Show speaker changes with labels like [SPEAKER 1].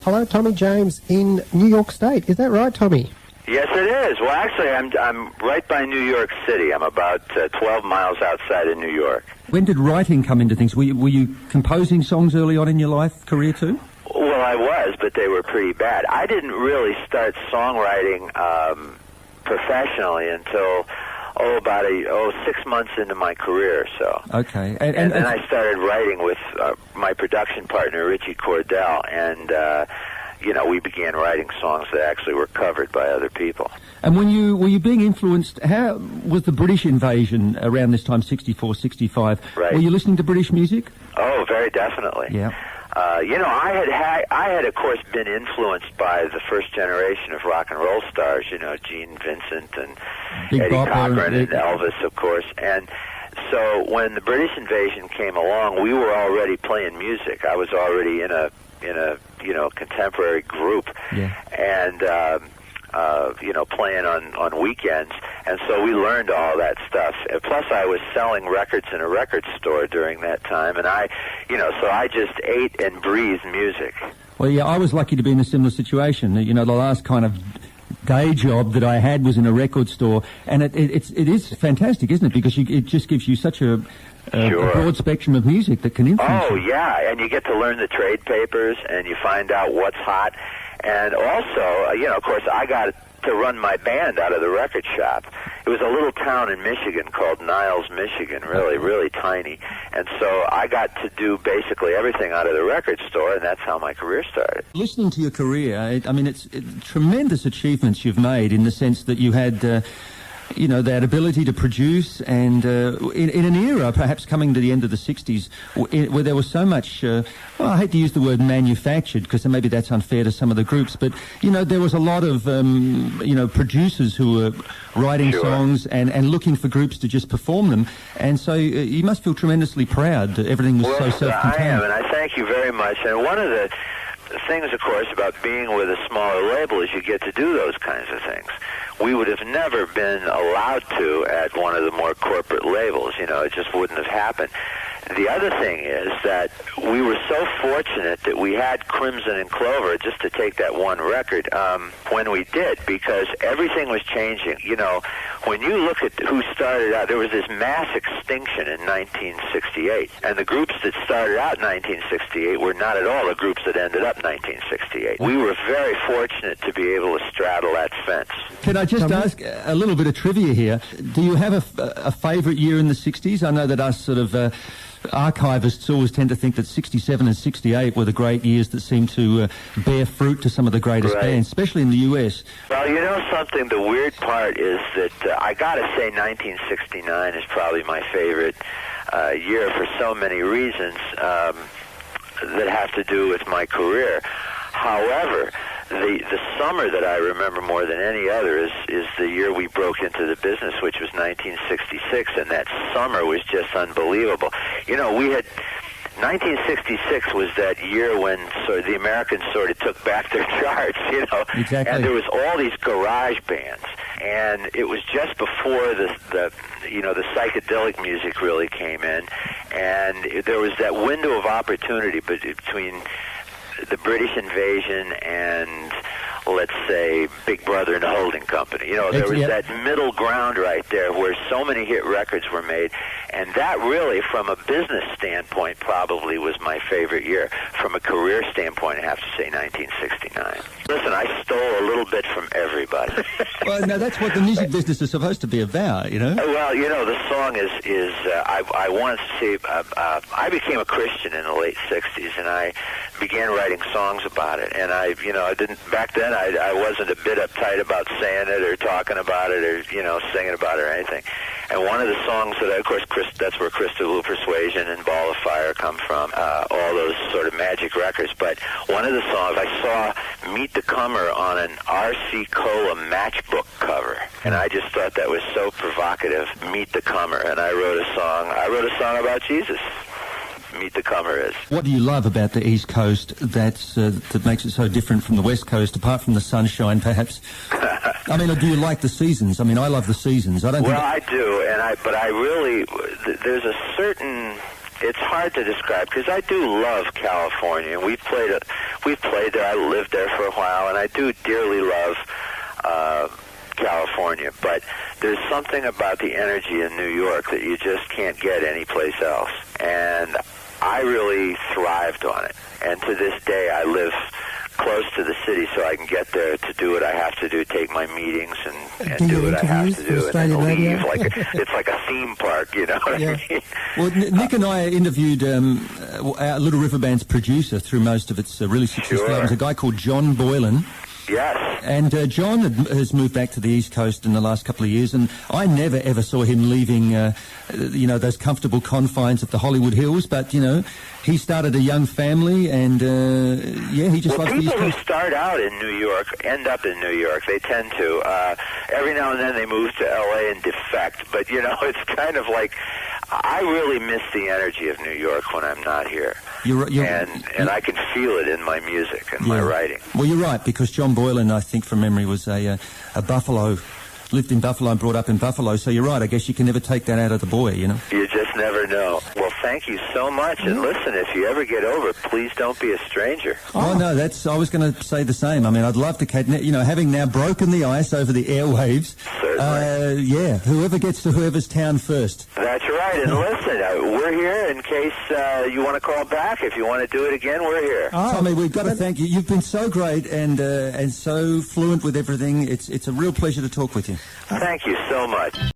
[SPEAKER 1] Hello, Tommy James in New York State. Is that right, Tommy?
[SPEAKER 2] Yes, it is. Well, actually, I'm right by New York City. I'm about 12 miles outside of New York.
[SPEAKER 3] When did writing come into things? Were you composing songs early on in your career too?
[SPEAKER 2] Well, I was, but they were pretty bad. I didn't really start songwriting professionally until about 6 months into my career or so.
[SPEAKER 3] Okay.
[SPEAKER 2] And then I started writing with my production partner, Richie Cordell, and we began writing songs that actually were covered by other people.
[SPEAKER 3] And were you being influenced? How was the British invasion around this time, 64, 65?
[SPEAKER 2] Right.
[SPEAKER 3] Were you listening to British music?
[SPEAKER 2] Oh, very definitely.
[SPEAKER 3] Yeah.
[SPEAKER 2] I had, of course, been influenced by the first generation of rock and roll stars, Gene Vincent and
[SPEAKER 3] Big
[SPEAKER 2] Eddie
[SPEAKER 3] Bopper,
[SPEAKER 2] Cochran and Elvis, of course. And so when the British invasion came along, we were already playing music. I was already in a contemporary group,
[SPEAKER 3] yeah.
[SPEAKER 2] And playing on weekends, and so we learned all that stuff. Plus, I was selling records in a record store during that time, and so I just ate and breathed music.
[SPEAKER 3] Well, yeah, I was lucky to be in a similar situation. The last kind of day job that I had was in a record store, and it is fantastic, isn't it? Because it just gives you such a broad spectrum of music that can influence you.
[SPEAKER 2] Oh, yeah, and you get to learn the trade papers, and you find out what's hot. And also, of course, I got to run my band out of the record shop. It was a little town in Michigan called Niles, Michigan, really, really tiny. And so I got to do basically everything out of the record store, and that's how my career started.
[SPEAKER 3] Listening to your career, it's tremendous achievements you've made in the sense that you had... that ability to produce, and in an era, perhaps coming to the end of the 60s, where there was so much, I hate to use the word manufactured, because maybe that's unfair to some of the groups, but, there was a lot of, producers who were writing songs and looking for groups to just perform them, and so you must feel tremendously proud that everything was so self-contained.
[SPEAKER 2] I am, and I thank you very much, and one of the things, of course, about being with a smaller label is you get to do those kinds of things. We would have never been allowed to at one of the more corporate labels. It just wouldn't have happened. The other thing is that we were so fortunate that we had Crimson and Clover, just to take that one record, when we did, because everything was changing. When you look at who started out, there was this mass extinction in 1968, and the groups that started out in 1968 were not at all the groups that ended up in 1968. We were very fortunate to be able to straddle that fence.
[SPEAKER 3] Can I just ask a little bit of trivia here? Do you have a favourite year in the 60s? I know that us sort of archivists always tend to think that 67 and 68 were the great years that seem to bear fruit to some of the greatest bands, especially in the U.S.
[SPEAKER 2] Well, something, the weird part is that I got to say 1969 is probably my favorite year for so many reasons that have to do with my career. However, the summer that I remember more than any other is the year we broke into the business, which was 1966, and that summer was just unbelievable. We had 1966 was that year when the Americans sort of took back their charts,
[SPEAKER 3] Exactly.
[SPEAKER 2] And there was all these garage bands, and it was just before the psychedelic music really came in, and there was that window of opportunity between the British invasion and, let's say, Big Brother and the Holding Company. There was that middle ground right there where so many hit records were made, and that really, from a business standpoint, probably was my favorite year. From a career standpoint, I have to say 1969. Listen, I stole a little bit from everybody.
[SPEAKER 3] Well, no, that's what the music business is supposed to be about,
[SPEAKER 2] Well, the song is I once see, I became a Christian in the late 60s, and I began writing songs about it, and I didn't, back then I wasn't a bit uptight about saying it or talking about it or, singing about it or anything. And one of the songs that, of course, that's where Crystal Persuasion and Ball of Fire come from, all those sort of magic records. But one of the songs, I saw Meet the Comer on an R.C. Cola matchbook cover, and I just thought that was so provocative, Meet the Comer, and I wrote a song about Jesus. Meet the Comer is.
[SPEAKER 3] What do you love about the East Coast that makes it so different from the West Coast, apart from the sunshine, perhaps? Do you like the seasons? I love the seasons. I do,
[SPEAKER 2] but I really, there's a certain It's hard to describe because I do love California. We've played there. I lived there for a while, and I do dearly love California. But there's something about the energy in New York that you just can't get anyplace else. And I really thrived on it. And to this day, I live close to the city so I can get there to do what I have to do, take my meetings and do what I have to do, and then leave. It's like a theme park, you know what I mean?
[SPEAKER 3] Well, Nick and I interviewed our Little River Band's producer through most of its really successful albums, a guy called John Boylan.
[SPEAKER 2] Yes.
[SPEAKER 3] And John has moved back to the East Coast in the last couple of years, and I never ever saw him leaving, those comfortable confines of the Hollywood Hills. But he started a young family, and he just likes the East Coast.
[SPEAKER 2] People who start out in New York end up in New York. They tend to. Every now and then they move to L.A. and defect, but it's kind of like I really miss the energy of New York when I'm not here. And I can feel it in my music and my writing.
[SPEAKER 3] Well, you're right, because John Boylan, I think from memory, was a Buffalo, lived in Buffalo and brought up in Buffalo. So you're right. I guess you can never take that out of the boy,
[SPEAKER 2] You just never know. Well, thank you so much. And listen, if you ever get over, please don't be a stranger.
[SPEAKER 3] Oh, no, I was going to say the same. I mean, I'd love to, having now broken the ice over the airwaves.
[SPEAKER 2] Certainly.
[SPEAKER 3] Whoever gets to whoever's town first.
[SPEAKER 2] That's right. And listen, we're here in case you want to call back. If you want to do it again, we're here.
[SPEAKER 3] Oh, Tommy, we've got to thank you. You've been so great and so fluent with everything. It's a real pleasure to talk with you.
[SPEAKER 2] Thank you so much.